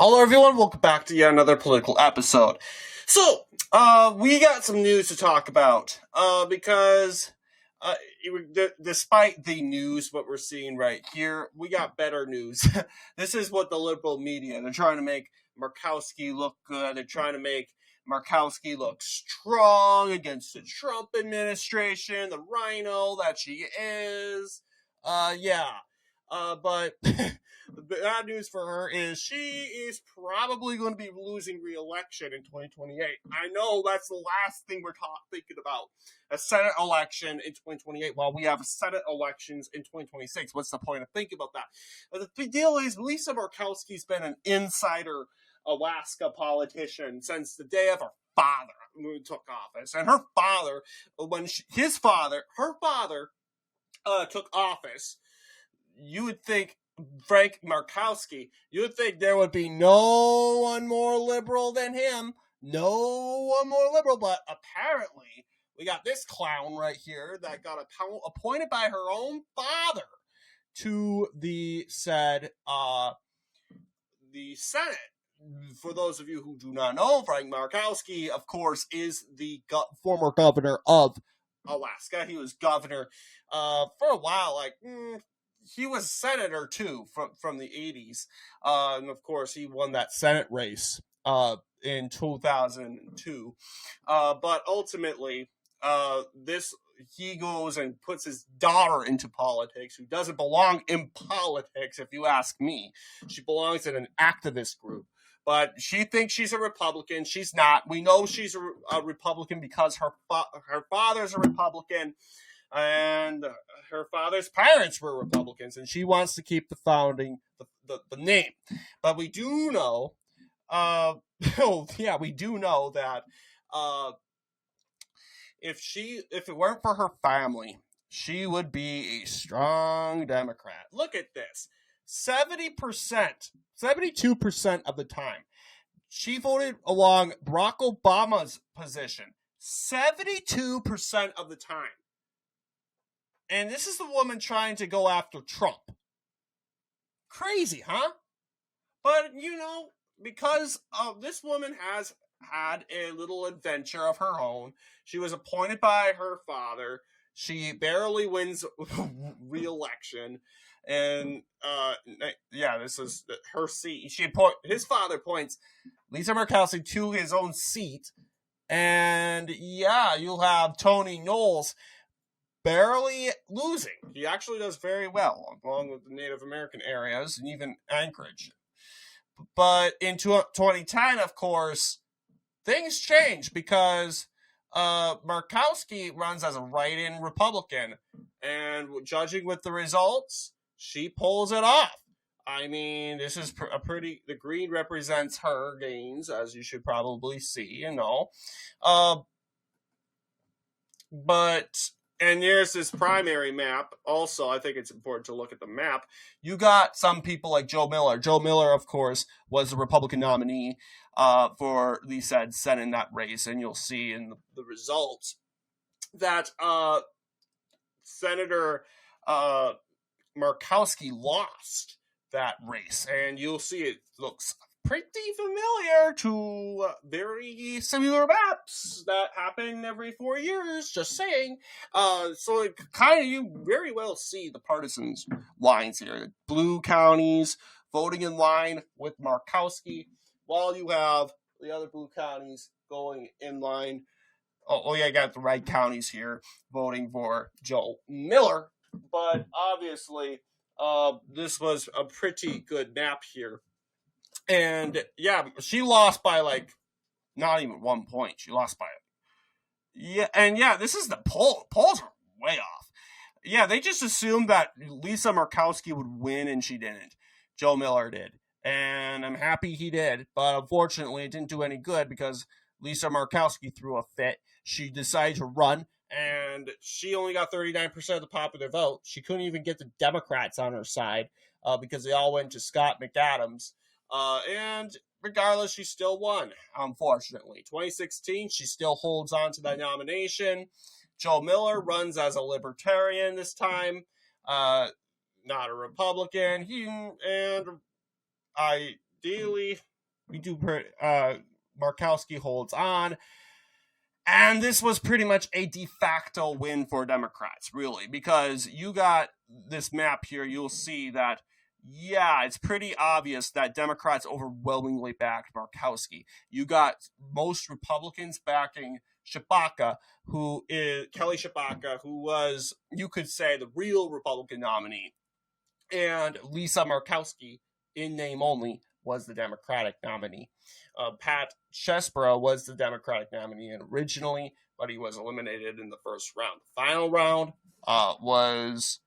Hello, everyone. Welcome back to yet another political episode. So, we got some news to talk about because despite the news, what we're seeing right here, we got better news. This is what the liberal media, they're trying to make Murkowski look good. They're trying to make Murkowski look strong against the Trump administration, the RINO that she is. But the bad news for her is she is probably going to be losing re-election in 2028. I know that's the last thing we're thinking about. A Senate election in 2028 while we have Senate elections in 2026. What's the point of thinking about that? But the big deal is Lisa Murkowski's been an insider Alaska politician since the day of her father who took office. And her father, her father took office, you would think Frank Murkowski, you would think there would be no one more liberal than him. No one more liberal, but apparently we got this clown right here that got appointed by her own father to the Senate. For those of you who do not know, Frank Murkowski, of course, is the former governor of Alaska. He was governor for a while, he was senator too from the 80s. And of course, he won that Senate race in 2002. But ultimately, he goes and puts his daughter into politics, who doesn't belong in politics, if you ask me. She belongs in an activist group. But she thinks she's a Republican. She's not. We know she's a Republican because her father's a Republican. And her father's parents were Republicans, and she wants to keep the name. But we do know, we do know that if it weren't for her family, she would be a strong Democrat. Look at this. 72% of the time, she voted along Barack Obama's position. 72% of the time. And this is the woman trying to go after Trump. Crazy, huh? But, because this woman has had a little adventure of her own. She was appointed by her father. She barely wins re-election. And, this is her seat. His father appoints Lisa Murkowski to his own seat. And, you'll have Tony Knowles barely losing. He actually does very well, along with the Native American areas and even Anchorage. But in 2010, of course, things change because Murkowski runs as a write-in Republican. And judging with the results, she pulls it off. I mean, this is the green represents her gains, as you should probably see and know. And there's this primary map. Also, I think it's important to look at the map. You got some people like Joe Miller. Joe Miller, of course, was the Republican nominee for the said Senate in that race. And you'll see in the results that Senator Murkowski lost that race. And you'll see it looks pretty familiar to very similar maps that happen every 4 years, just saying. So it you very well see the partisan lines here. The blue counties voting in line with Murkowski, while you have the other blue counties going in line. I got the red counties here voting for Joe Miller. But obviously, this was a pretty good map here. And she lost by not even 1 point. She lost by it. This is the poll. Polls are way off. Yeah, they just assumed that Lisa Murkowski would win, and she didn't. Joe Miller did. And I'm happy he did. But unfortunately, it didn't do any good because Lisa Murkowski threw a fit. She decided to run, and she only got 39% of the popular vote. She couldn't even get the Democrats on her side because they all went to Scott McAdams. And regardless, she still won, unfortunately. 2016, she still holds on to that nomination. Joe Miller runs as a libertarian this time, not a Republican. And ideally, Murkowski holds on. And this was pretty much a de facto win for Democrats, really, because you got this map here. You'll see that, yeah, it's pretty obvious that Democrats overwhelmingly backed Murkowski. You got most Republicans backing Shabaka, Kelly Shabaka, who was, you could say, the real Republican nominee. And Lisa Murkowski, in name only, was the Democratic nominee. Pat Chesborough was the Democratic nominee originally, but he was eliminated in the first round. The final round was,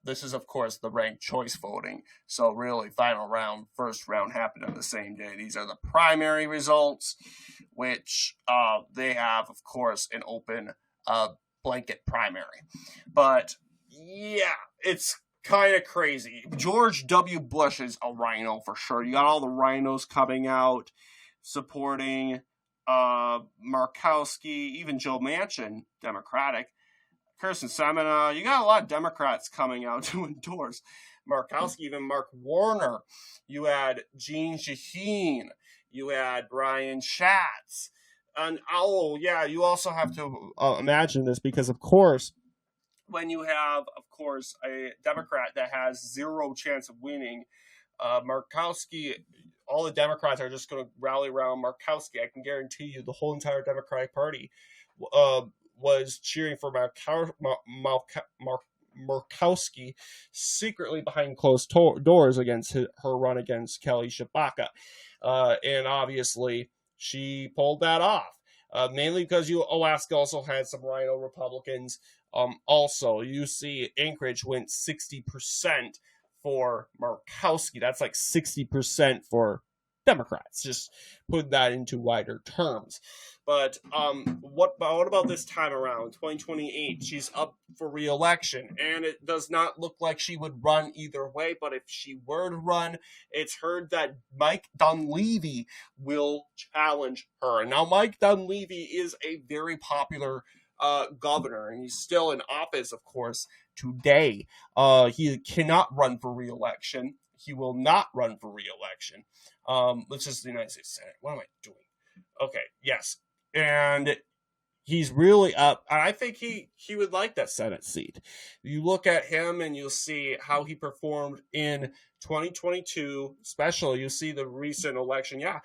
this is, of course, the ranked choice voting. So really, final round, first round happened on the same day. These are the primary results, which they have, of course, an open blanket primary. But, yeah, it's kind of crazy. George W. Bush is a RINO for sure. You got all the RINOs coming out supporting Murkowski, even Joe Manchin, Democratic. Kirsten Semina, you got a lot of Democrats coming out to endorse Murkowski, even Mark Warner. You had Jean Shaheen. You had Brian Schatz. And, you also have to imagine this because, of course, when you have, of course, a Democrat that has zero chance of winning, Murkowski, all the Democrats are just going to rally around Murkowski. I can guarantee you the whole entire Democratic Party was cheering for Murkowski secretly behind closed doors against her run against Kelly Shabaka. And obviously, she pulled that off. Mainly because Alaska also had some RINO Republicans. Also, you see Anchorage went 60% for Murkowski. That's like 60% for Democrats. Just put that into wider terms. But what about this time around, 2028? She's up for re-election, and it does not look like she would run either way. But if she were to run, it's heard that Mike Dunleavy will challenge her. Now, Mike Dunleavy is a very popular governor, and he's still in office, of course, today. He cannot run for re-election. He will not run for re-election. This is the United States Senate. What am I doing? Okay, yes. And he's really up. I think he would like that Senate seat. You look at him and you'll see how he performed in 2022, especially. You see the recent election. Yeah,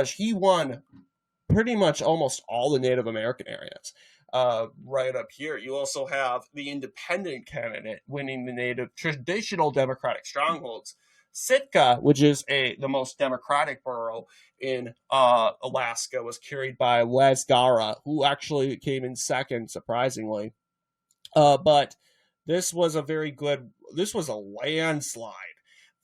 he won pretty much almost all the Native American areas. Right up here, you also have the independent candidate winning the native traditional Democratic strongholds. Sitka, which is the most Democratic borough in Alaska, was carried by Les Gara, who actually came in second, surprisingly. But this was a landslide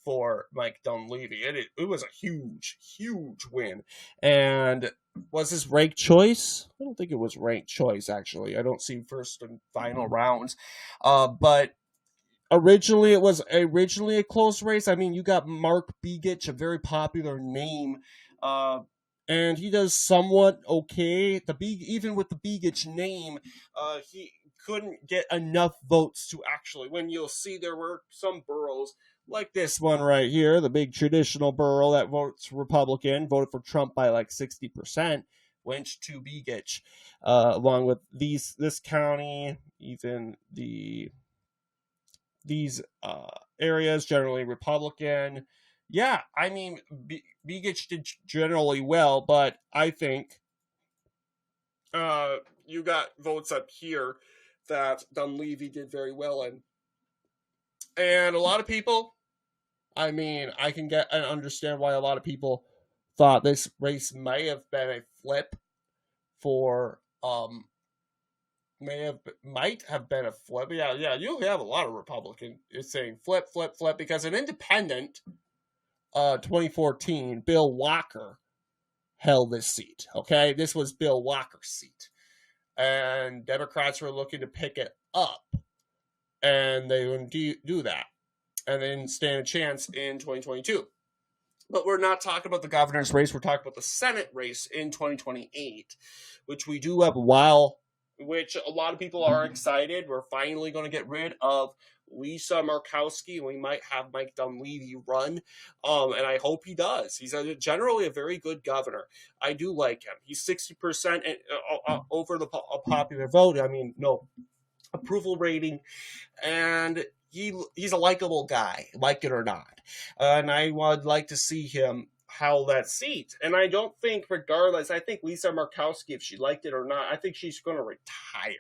for Mike Dunleavy. It was a huge, huge win. And was this ranked choice? I don't think it was ranked choice, actually. I don't see first and final rounds. But originally, it was a close race. I mean, you got Mark Begich, a very popular name, and he does somewhat okay. Even with the Begich name, he couldn't get enough votes to actually win. You'll see there were some boroughs like this one right here, the big traditional borough that votes Republican, voted for Trump by like 60%, went to Begich, along with this county, even these areas, generally Republican. Yeah, I mean, Begich did generally well, but I think you got votes up here that Dunleavy did very well in. And a lot of people, I mean, I can get and understand why a lot of people thought this race may have been a flip for might have been a flip. Yeah, you have a lot of Republicans saying flip, because an independent 2014, Bill Walker held this seat. Okay, this was Bill Walker's seat, and Democrats were looking to pick it up, and they wouldn't do that, and they didn't stand a chance in 2022. But we're not talking about the governor's race. We're talking about the Senate race in 2028, which we do have a while which a lot of people are excited. We're finally going to get rid of Lisa Murkowski. We might have Mike Dunleavy run, and I hope he does. He's generally a very good governor. I do like him. He's 60% over the popular vote. I mean, no approval rating, and he's a likable guy, like it or not. And I would like to see him held that seat. And I don't think, regardless, I think Lisa Murkowski, if she liked it or not, I think she's going to retire.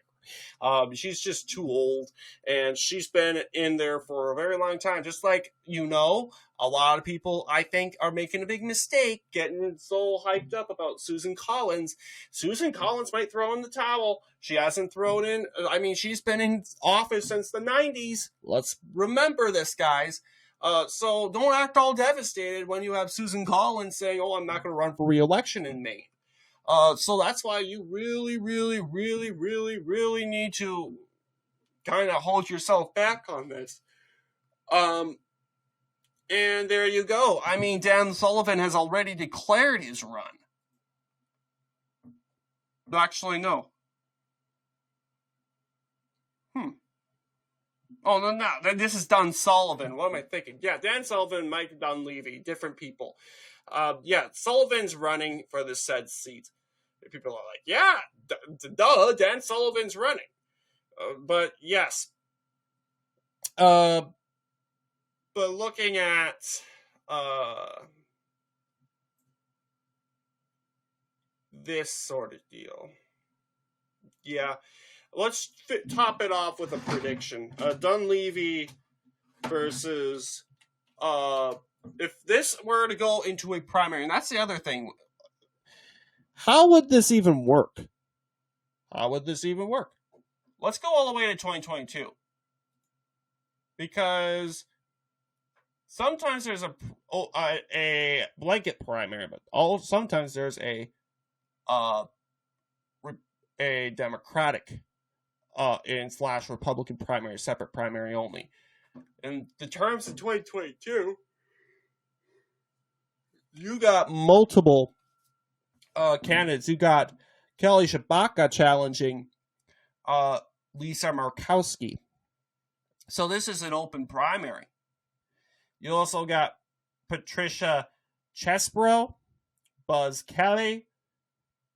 She's just too old, and she's been in there for a very long time. Just like, a lot of people, I think, are making a big mistake getting so hyped up about Susan Collins. Susan Collins might throw in the towel. She hasn't thrown in. I mean, she's been in office since the 90s. Let's remember this, guys. So don't act all devastated when you have Susan Collins saying, I'm not going to run for re-election in Maine. So that's why you really, really, really, really, really need to kind of hold yourself back on this. And there you go. I mean, Dan Sullivan has already declared his run. Actually, no. Oh, no, this is Dan Sullivan. What am I thinking? Yeah, Dan Sullivan, Mike Dunleavy, different people. Sullivan's running for the said seat. People are like, yeah, duh, Dan Sullivan's running. But yes. But looking at this sort of deal, yeah, let's top it off with a prediction. Dunleavy versus, if this were to go into a primary, and that's the other thing, how would this even work? Let's go all the way to 2022. Because sometimes there's a blanket primary, but sometimes there's a Democratic / Republican primary, separate primary only. In the terms of 2022, you got multiple candidates. You got Kelly Tshibaka challenging Lisa Murkowski. So this is an open primary. You also got Patricia Chesbrough, Buzz Kelly,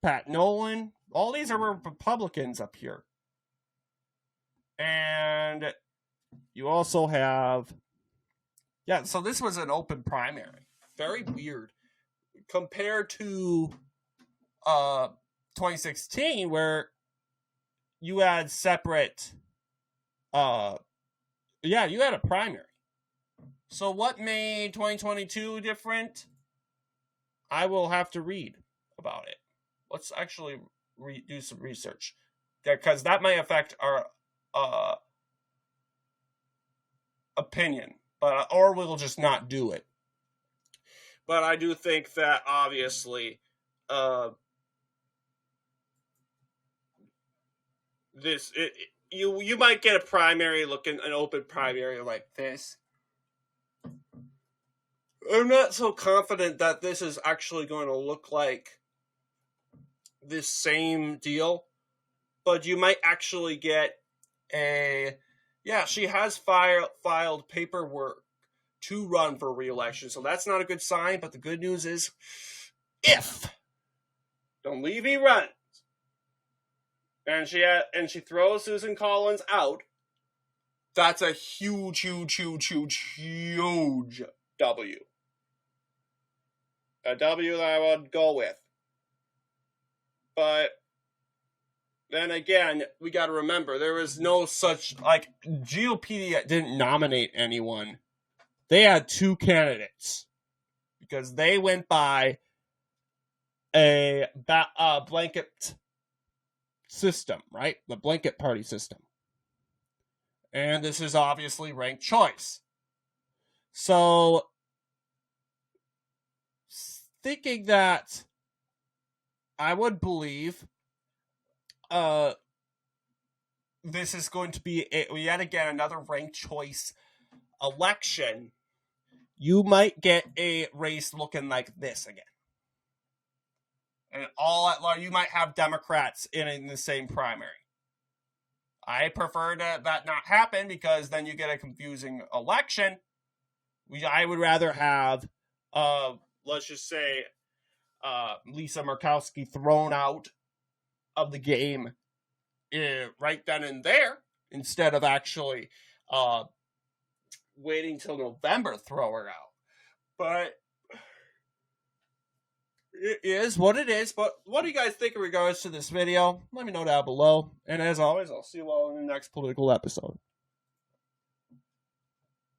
Pat Nolan. All these are Republicans up here. And you also have... Yeah, so this was an open primary. Very weird. Compared to 2016, where you had separate... you had a primary. So what made 2022 different? I will have to read about it. Let's actually do some research, because that may affect our opinion, or we'll just not do it. But I do think that obviously you might get a primary looking an open primary like this. I'm not so confident that this is actually going to look like this same deal, but you might actually get she has filed paperwork to run for re-election, so that's not a good sign. But the good news is, if Dunleavy runs and she throws Susan Collins out, that's a huge W. A W that I would go with. But then again, we got to remember, there was no such, GOP didn't nominate anyone. They had two candidates because they went by a blanket system, right? The blanket party system. And this is obviously ranked choice. So, thinking that I would believe this is going to be yet again another ranked choice election, you might get a race looking like this again. And all at large, you might have Democrats in the same primary. I prefer that not happen, because then you get a confusing election. I would rather have, let's just say, Lisa Murkowski thrown out of the game right then and there, instead of actually waiting till November, throw her out. But it is what it is. But what do you guys think in regards to this video? Let me know down below. And as always, I'll see you all in the next political episode.